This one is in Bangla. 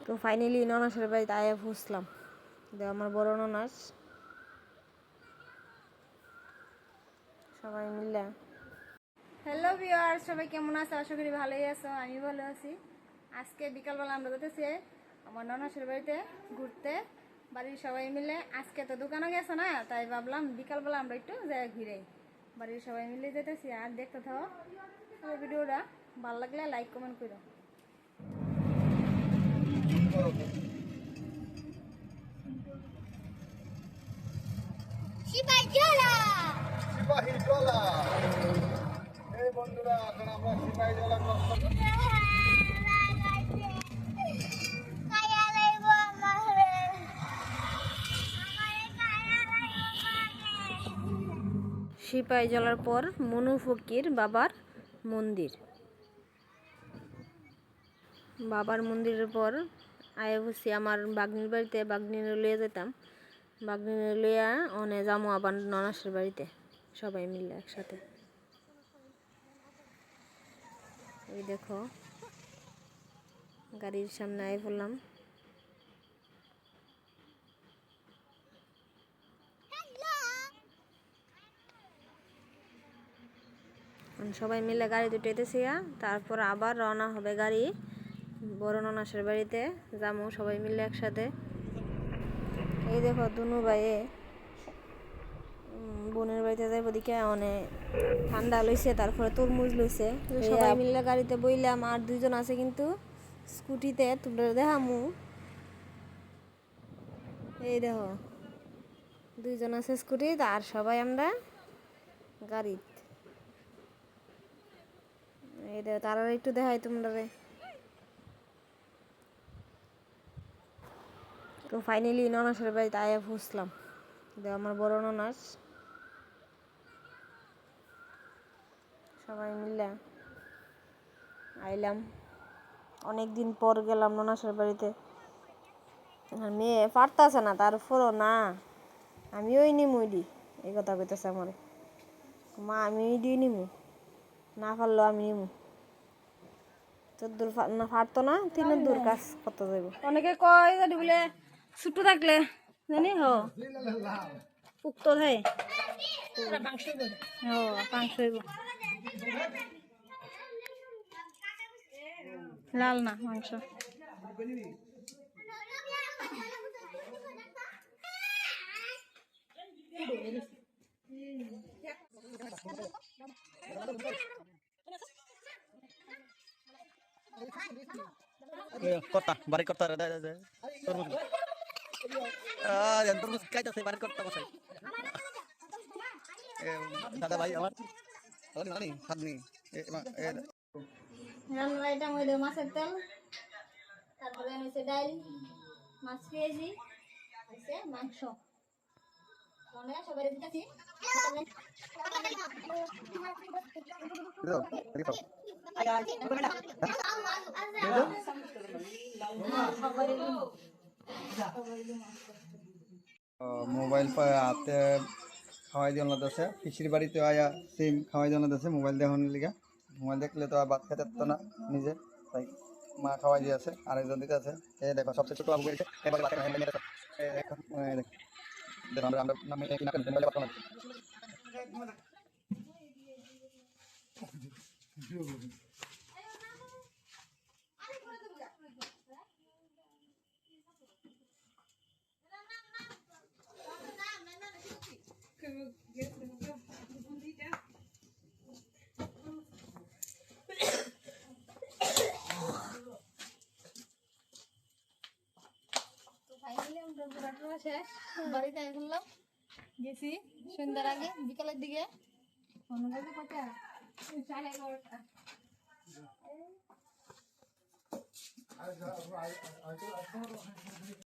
তো ফাইনালি ননাসের বাড়িতে আয়া ফুসলাম। আমার বড় ননাস সবাই মিলে। হ্যালো ভিউয়ার্স, সবাই কেমন আছো? আশা করি ভালোই আছো। আমি ভালো আছি। আজকে বিকালবেলা আমরা যেতেছি আমার ননাসের বাড়িতে ঘুরতে, বাড়ির সবাই মিলে। আজকে তো দোকানে গেছে না, তাই ভাবলাম বিকালবেলা আমরা একটু যাই ঘুরে। বাড়ির সবাই মিলে যেতেছি, আর দেখতে থাকো ভিডিওটা। ভালো লাগলে লাইক কমেন্ট করো। এই বন্ধুরা, এখন আমরা সিপাহী জলা ক্রস করব। সিপাহী জলার পর মনু ফকির বাবার মন্দির। বাবার মন্দিরের পর আয়া বসি আমার বাগনির বাড়িতে। বাগনির লইয়া যেতাম, বাগনির লইয়া অনে যামো আবার ননাসের বাড়িতে সবাই মিলে একসাথে। এই দেখো গাড়ির সামনে আয় পড়লাম। সবাই মিলে গাড়ি দুটাইতেছি, তারপর আবার রওনা হবে গাড়ি বড় ননাসের বাড়িতে যামু সবাই মিলে একসাথে। এই দেখো দুনু ভাইয়ে বোনের বাড়িতে যাইব দিকে অনেক ঠান্ডা লইছে, তারপরে তরমুজ লইছে। সবাই মিলে গাড়িতে বইলাম, আর দুইজন আছে কিন্তু স্কুটিতে, তোমরা দেখামু। এই দেখো দুইজন আছে স্কুটিতে, আর সবাই আমরা গাড়িতে। এই দেখো তারা একটু দেখাই তোমরা। তো ফাইনালি ননাসের বাড়িতে আয়া ফুসলাম। আমার বড় ননাস সবাই মিলে আইলাম। অনেকদিন পর গেলাম ননাসের বাড়িতে। মেয়ে পারতাছে না, তারপরও না আমি ওই নিমুই এই কথা কইতেছে আমার মা, আমি ওই দিয়ে নিমু, না পারলো আমি নিমু। তোর দূর না পারতো না, তিন দূর কাজ করতে যাইব। অনেকে কয় জানি বলে ছোট থাকলে জানি পুক্ত হয় মাংস হইব, লাল না মাংস। কর্তা বাড়ি কর্তা রে দে দে তরমুজ তরমুজ খাইতেছে বাড়ি কর্তা বসাই। দাদা ভাই আমার রান্নাটা মধ্যে মাছের তেল, তারপরে হচ্ছে ডাল, মাছ পেঁয়াজি, হচ্ছে মাংস। সবাই দিতেছি মোবাইল হাতে খাওয়াই দিয়ে আছে। পিসির বাড়িতে আয়া সেম খাওয়াই দিয়ে আছে মোবাইল দেখানোর লিগা। মোবাইল দেখলে তো আর ভাত খেতে পারতো না নিজে, তাই মা খাওয়াই দিয়ে আছে। আরেকজন দিতে আছে। এই দেখো সবচেয়ে ছোট বাবু গেছে, এবারে বাচ্চা হ্যান্ডেল নিয়ে দেখো আমরা নামে কি না মোবাইলে পারতো না। শেষ বাড়িতে আসলাম, গেছি সন্ধ্যার আগে বিকালের দিকে। কটা 11:30।